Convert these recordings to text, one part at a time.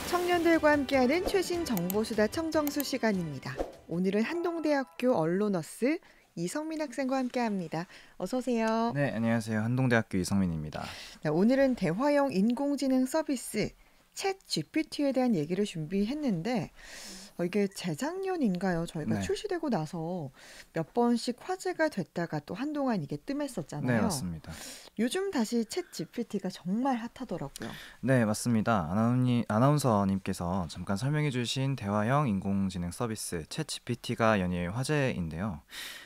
청년들과 함께하는 최신 정보수다 청정수 시간입니다. 오늘은 한동대학교 언론어스 이성민 학생과 함께합니다. 어서 오세요. 네, 안녕하세요. 한동대학교 이성민입니다. 네, 오늘은 대화형 인공지능 서비스 챗 GPT에 대한 얘기를 준비했는데 이게 재작년인가요? 저희가 네, 출시되고 나서 몇 번씩 화제가 됐다가 또 한동안 이게 네, 뜸했었잖아요. 맞습니다. 요즘 다시 챗 GPT가 정말 핫하더라고요. 네, 맞습니다. 아나운서님께서 잠깐 설명해 주신 대화형 인공지능 서비스 챗GPT가 연일 화제인데요.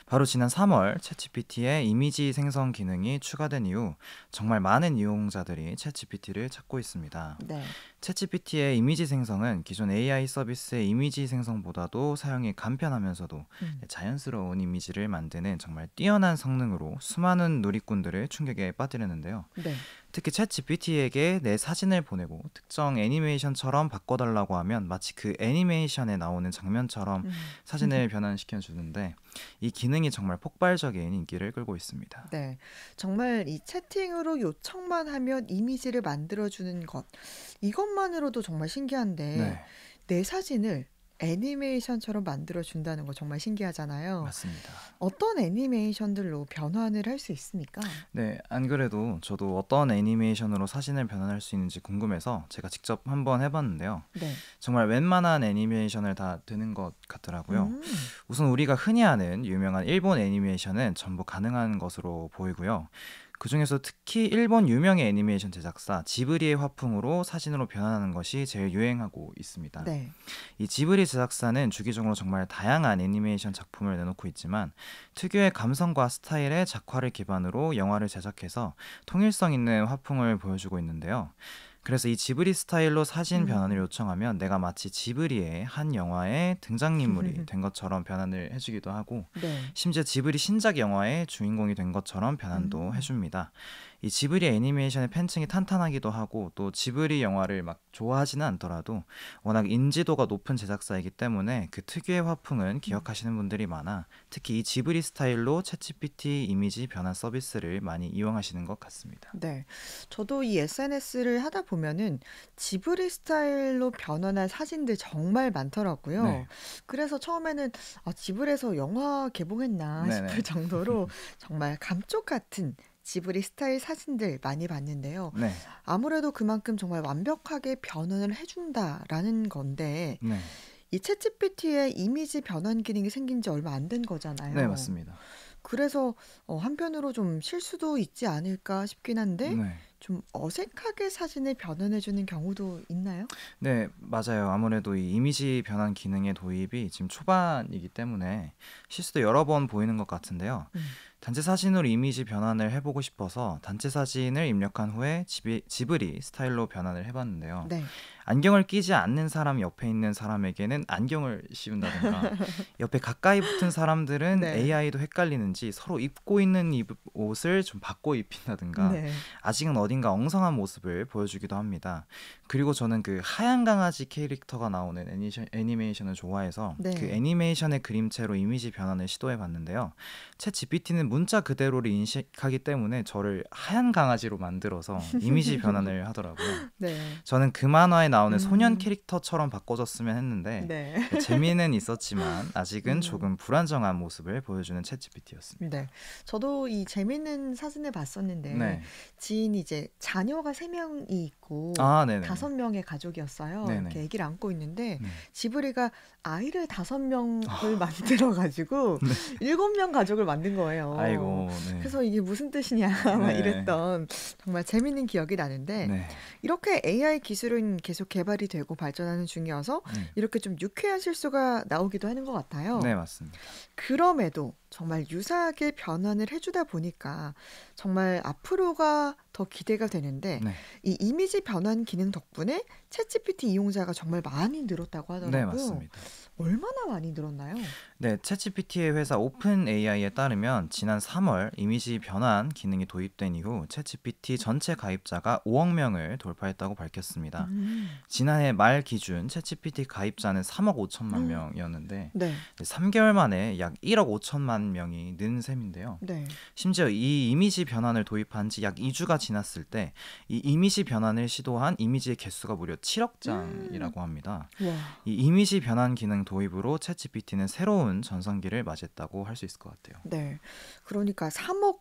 바로 지난 3월 챗GPT의 이미지 생성 기능이 추가된 이후 정말 많은 이용자들이 챗GPT를 찾고 있습니다. 네. 챗GPT의 이미지 생성은 기존 AI 서비스의 이미지 생성보다도 사용이 간편하면서도 음. 자연스러운 이미지를 만드는 정말 뛰어난 성능으로 수많은 누리꾼들을 충격에 빠뜨렸는데요. 네. 특히 챗 GPT에게 내 사진을 보내고 특정 애니메이션처럼 바꿔달라고 하면 마치 그 애니메이션에 나오는 장면처럼 음. 사진을 변환시켜 주는데 이 기능이 정말 폭발적인 인기를 끌고 있습니다. 네, 정말 이 채팅으로 요청만 하면 이미지를 만들어주는 것, 이것만으로도 정말 신기한데, 네, 내 사진을 애니메이션처럼 만들어준다는 거 정말 신기하잖아요. 맞습니다. 어떤 애니메이션들로 변환을 할 수 있습니까? 네, 안 그래도 저도 어떤 애니메이션으로 사진을 변환할 수 있는지 궁금해서 제가 직접 한번 해봤는데요. 네. 정말 웬만한 애니메이션을 다 되는 것 같더라고요. 음. 우선 우리가 흔히 아는 유명한 일본 애니메이션은 전부 가능한 것으로 보이고요. 그중에서 특히 일본 유명의 애니메이션 제작사 지브리의 화풍으로 사진으로 변환하는 것이 제일 유행하고 있습니다. 네. 이 지브리 제작사는 주기적으로 정말 다양한 애니메이션 작품을 내놓고 있지만 특유의 감성과 스타일의 작화를 기반으로 영화를 제작해서 통일성 있는 화풍을 보여주고 있는데요. 그래서 이 지브리 스타일로 사진 변환을 음. 요청하면 내가 마치 지브리의 한 영화의 등장인물이 된 것처럼 변환을 해주기도 하고 네. 심지어 지브리 신작 영화의 주인공이 된 것처럼 변환도 음. 해줍니다. 이 지브리 애니메이션의 팬층이 탄탄하기도 하고 또 지브리 영화를 막 좋아하지는 않더라도 워낙 인지도가 높은 제작사이기 때문에 그 특유의 화풍은 음. 기억하시는 분들이 많아 특히 이 지브리 스타일로 챗GPT 이미지 변환 서비스를 많이 이용하시는 것 같습니다. 네. 저도 이 SNS를 하다 보면은 지브리 스타일로 변환한 사진들 정말 많더라고요. 네, 그래서 처음에는 지브리에서 영화 개봉했나 싶을 네네, 정도로 정말 감쪽 같은 지브리 스타일 사진들 많이 봤는데요. 네, 아무래도 그만큼 정말 완벽하게 변환을 해준다라는 건데, 네, 이 챗GPT의 이미지 변환 기능이 생긴 지 얼마 안 된 네, 거잖아요. 맞습니다. 그래서 한편으로 좀 실수도 있지 않을까 싶긴 한데, 네. 좀 어색하게 사진을 변환해주는 경우도 있나요? 네, 맞아요. 아무래도 이 이미지 변환 기능의 도입이 지금 초반이기 때문에 실수도 여러 번 보이는 것 같은데요. 음. 단체 사진으로 이미지 변환을 해보고 싶어서 단체 사진을 입력한 후에 지브리 스타일로 변환을 해봤는데요. 네. 안경을 끼지 않는 사람 옆에 있는 사람에게는 안경을 씌운다든가 옆에 가까이 붙은 사람들은 네. AI도 헷갈리는지 서로 입고 있는 옷을 좀 바꿔 입힌다든가 네. 아직은 어딘가 엉성한 모습을 보여주기도 합니다. 그리고 저는 그 하얀 강아지 캐릭터가 나오는 애니메이션을 좋아해서 그 네. 애니메이션의 그림체로 이미지 변환을 시도해 봤는데요. 챗 GPT는 문자 그대로를 인식하기 때문에 저를 하얀 강아지로 만들어서 이미지 변환을 하더라고요. 네. 저는 그 만화에 나오는 소년 음. 캐릭터처럼 바꿔줬으면 했는데 네. 재미는 있었지만 아직은 음. 조금 불안정한 모습을 보여주는 챗 GPT였습니다. 네. 저도 이 재밌는 사진을 봤었는데 네. 지인이 이제 자녀가 3명이 있고 아, 네네네. 5명의 가족이었어요. 이렇게 네네. 아기를 안고 있는데 네. 지브리가 아이를 5명을 아, 만들어 가지고 네. 7명 가족을 만든 거예요. 아이고, 네. 그래서 이게 무슨 뜻이냐 막 네. 이랬던 정말 재밌는 기억이 나는데 네. 이렇게 AI 기술은 계속 개발이 되고 발전하는 중이어서 네. 이렇게 좀 유쾌한 실수가 나오기도 하는 것 같아요. 네, 맞습니다. 그럼에도 정말 유사하게 변환을 해주다 보니까 정말 앞으로가 더 기대가 되는데 네. 이 이미지 변환 기능 덕분에 챗GPT 이용자가 정말 많이 늘었다고 네, 하더라고요. 맞습니다. 얼마나 많이 늘었나요? 네, 챗GPT의 회사 오픈 AI에 따르면 지난 3월 이미지 변환 기능이 도입된 이후 챗GPT 전체 가입자가 5억 명을 돌파했다고 밝혔습니다. 음. 지난해 말 기준 챗GPT 가입자는 3억 5천만 명이었는데 네. 3개월 만에 약 1억 5천만 명이 는 셈인데요. 네. 심지어 이 이미지 변환을 도입한 지 약 2주가 지났을 때 이 이미지 변환을 시도한 이미지의 개수가 무려 7억 장이라고 합니다. 와. 이 이미지 변환 기능 도입으로 챗GPT는 새로운 전성기를 맞이했다고 할 수 있을 것 같아요. 네. 그러니까 3억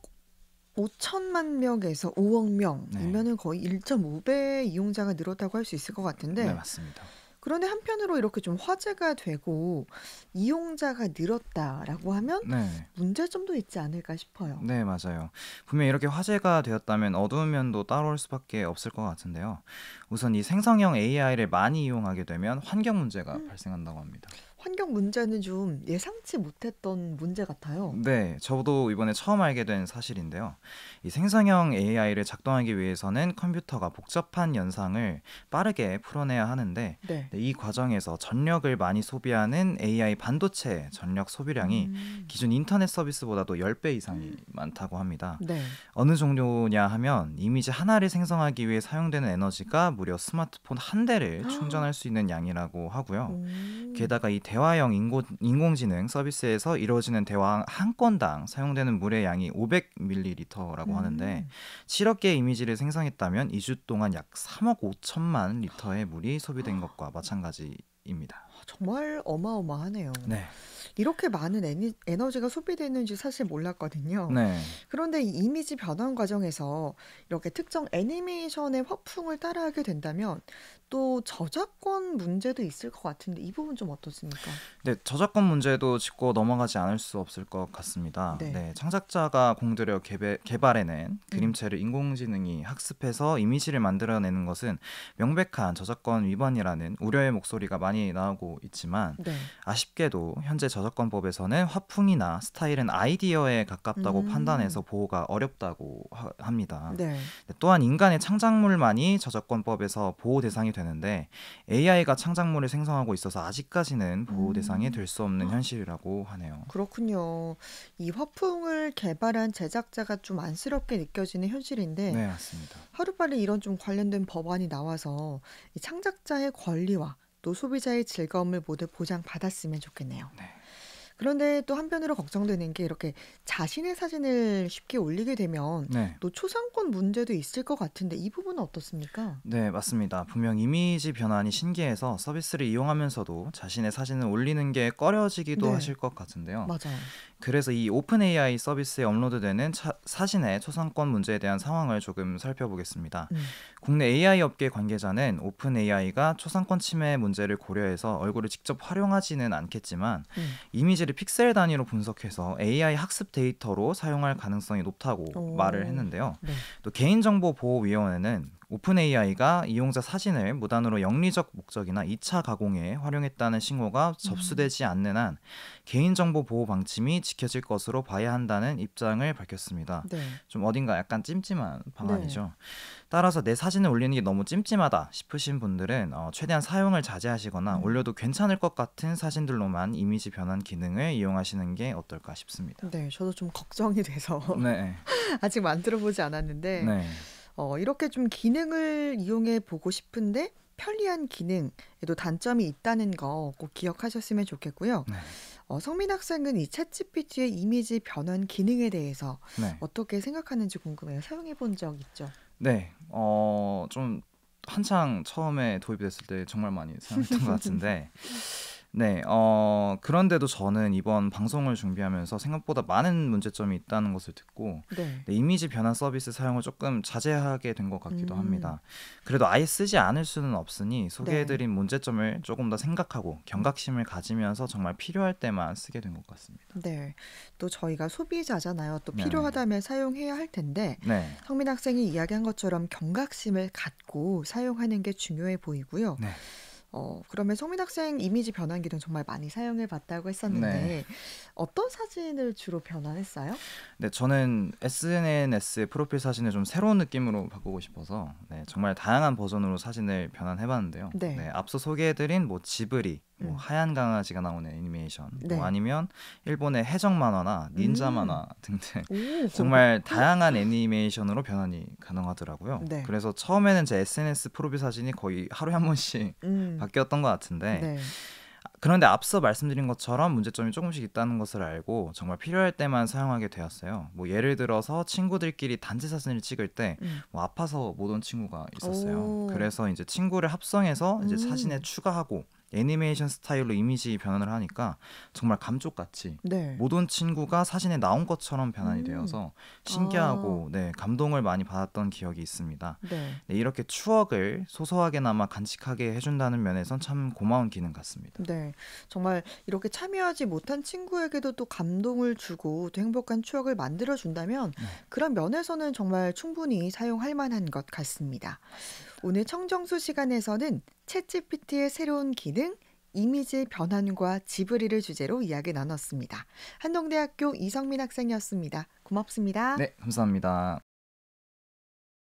5천만 명에서 5억 네, 명이면은 거의 1.5배 이용자가 늘었다고 할 수 있을 것 네, 같은데, 맞습니다. 그런데 한편으로 이렇게 좀 화제가 되고 이용자가 늘었다라고 하면 네, 문제점도 있지 않을까 싶어요. 네, 맞아요. 분명 이렇게 화제가 되었다면 어두운 면도 따라올 수밖에 없을 것 같은데요. 우선 이 생성형 AI를 많이 이용하게 되면 환경 문제가 음, 발생한다고 합니다. 환경 문제는 좀 예상치 못했던 문제 같아요. 네, 저도 이번에 처음 알게 된 사실인데요. 이 생성형 AI를 작동하기 위해서는 컴퓨터가 복잡한 연상을 빠르게 풀어내야 하는데 네. 네, 이 과정에서 전력을 많이 소비하는 AI 반도체 전력 소비량이 음, 기존 인터넷 서비스보다도 10배 이상이 많다고 합니다. 네. 어느 정도냐 하면 이미지 하나를 생성하기 위해 사용되는 에너지가 무려 스마트폰 한 대를 충전할 수 있는 양이라고 하고요. 오, 게다가 이 대화형 인공지능 서비스에서 이루어지는 대화 한 건당 사용되는 물의 양이 500ml라고 하는데 음, 7억 개의 이미지를 생성했다면 2주 동안 약 3억 5천만 리터의 물이 소비된 것과 마찬가지입니다. 정말 어마어마하네요. 네. 이렇게 많은 에너지가 소비되는지 사실 몰랐거든요. 네. 그런데 이 이미지 변환 과정에서 이렇게 특정 애니메이션의 화풍을 따라하게 된다면 또 저작권 문제도 있을 것 같은데 이 부분 좀 어떻습니까? 네, 저작권 문제도 짚고 넘어가지 않을 수 없을 것 같습니다. 네. 네, 창작자가 공들여 개발해낸 음, 그림체를 인공지능이 학습해서 이미지를 만들어내는 것은 명백한 저작권 위반이라는 우려의 목소리가 많이 나오고 있지만 네. 아쉽게도 현재 저작권법에서는 화풍이나 스타일은 아이디어에 가깝다고 판단해서 음, 보호가 어렵다고 합니다. 네. 네, 또한 인간의 창작물만이 저작권법에서 보호 대상이 되는데 AI가 창작물을 생성하고 있어서 아직까지는 보호 대상이 음, 될 수 없는 현실이라고 하네요. 그렇군요. 이 화풍을 개발한 제작자가 좀 안쓰럽게 느껴지는 현실인데 네, 맞습니다. 하루빨리 이런 좀 관련된 법안이 나와서 이 창작자의 권리와 또 소비자의 즐거움을 모두 보장받았으면 좋겠네요. 네. 그런데 또 한편으로 걱정되는 게 이렇게 자신의 사진을 쉽게 올리게 되면 네. 또 초상권 문제도 있을 것 같은데 이 부분은 어떻습니까? 네, 맞습니다. 분명 이미지 변환이 신기해서 서비스를 이용하면서도 자신의 사진을 올리는 게 꺼려지기도 네, 하실 것 같은데요. 맞아요. 그래서 이 오픈 AI 서비스에 업로드되는 사진의 초상권 문제에 대한 상황을 조금 살펴보겠습니다. 음, 국내 AI 업계 관계자는 오픈 AI가 초상권 침해 문제를 고려해서 얼굴을 직접 활용하지는 않겠지만 음. 이미지를 픽셀 단위로 분석해서 AI 학습 데이터로 사용할 가능성이 높다고 말을 오, 했는데요. 네. 또 개인정보보호위원회는 오픈 AI가 이용자 사진을 무단으로 영리적 목적이나 2차 가공에 활용했다는 신고가 음, 접수되지 않는 한 개인정보 보호 방침이 지켜질 것으로 봐야 한다는 입장을 밝혔습니다. 네, 좀 어딘가 약간 찜찜한 네. 방안이죠. 따라서 내 사진을 올리는 게 너무 찜찜하다 싶으신 분들은 최대한 사용을 자제하시거나 음, 올려도 괜찮을 것 같은 사진들로만 이미지 변환 기능을 이용하시는 게 어떨까 싶습니다. 네, 저도 좀 걱정이 돼서 네, 아직 만들어 보지 않았는데 네, 이렇게 좀 기능을 이용해 보고 싶은데 편리한 기능에도 단점이 있다는 거 꼭 기억하셨으면 좋겠고요. 네, 성민 학생은 이 챗GPT의 이미지 변환 기능에 대해서 네, 어떻게 생각하는지 궁금해요. 사용해 본 적 있죠? 네. 좀 한창 처음에 도입됐을 때 정말 많이 사용했던 것 같은데 네. 그런데도 저는 이번 방송을 준비하면서 생각보다 많은 문제점이 있다는 것을 듣고 네. 네, 이미지 변환 서비스 사용을 조금 자제하게 된 것 같기도 음, 합니다. 그래도 아예 쓰지 않을 수는 없으니 네. 소개해드린 문제점을 조금 더 생각하고 경각심을 가지면서 정말 필요할 때만 쓰게 된 것 같습니다. 네. 또 저희가 소비자잖아요. 또 네네. 필요하다면 사용해야 할 텐데 네. 성민 학생이 이야기한 것처럼 경각심을 갖고 사용하는 게 중요해 보이고요. 네. 그러면 성민 학생 이미지 변환 기능 정말 많이 사용해 봤다고 네. 했었는데 어떤 사진을 주로 변환했어요? 네, 저는 SNS 프로필 사진을 좀 새로운 느낌으로 바꾸고 싶어서 네, 정말 다양한 버전으로 사진을 변환해봤는데요. 네, 네. 앞서 소개해드린 뭐 지브리, 뭐 음. 하얀 강아지가 나오는 애니메이션, 뭐 네. 아니면 일본의 해적 만화나 닌자 음. 만화 등등 오. 정말 다양한 애니메이션으로 변환이 가능하더라고요. 네. 그래서 처음에는 제 SNS 프로필 사진이 거의 하루에 한 번씩 음. 바뀌었던 것 같은데 네. 그런데 앞서 말씀드린 것처럼 문제점이 조금씩 있다는 것을 알고 정말 필요할 때만 사용하게 되었어요. 뭐 예를 들어서 친구들끼리 단체 사진을 찍을 때 음. 뭐 아파서 못 온 친구가 있었어요. 오. 그래서 이제 친구를 합성해서 이제 사진에 음. 추가하고 애니메이션 스타일로 이미지 변환을 하니까 정말 감쪽같이 네. 못 온 친구가 사진에 나온 것처럼 변환이 음. 되어서 아. 신기하고 네, 감동을 많이 받았던 기억이 있습니다. 네. 네, 이렇게 추억을 소소하게나마 간직하게 해준다는 면에선 참 고마운 기능 같습니다. 네. 정말 이렇게 참여하지 못한 친구에게도 또 감동을 주고 또 행복한 추억을 만들어 준다면 네, 그런 면에서는 정말 충분히 사용할 만한 것 같습니다. 맞습니다. 오늘 청정수 시간에서는 챗GPT의 새로운 기능, 이미지 변환과 지브리를 주제로 이야기 나눴습니다. 한동대학교 이성민 학생이었습니다. 고맙습니다. 네, 감사합니다.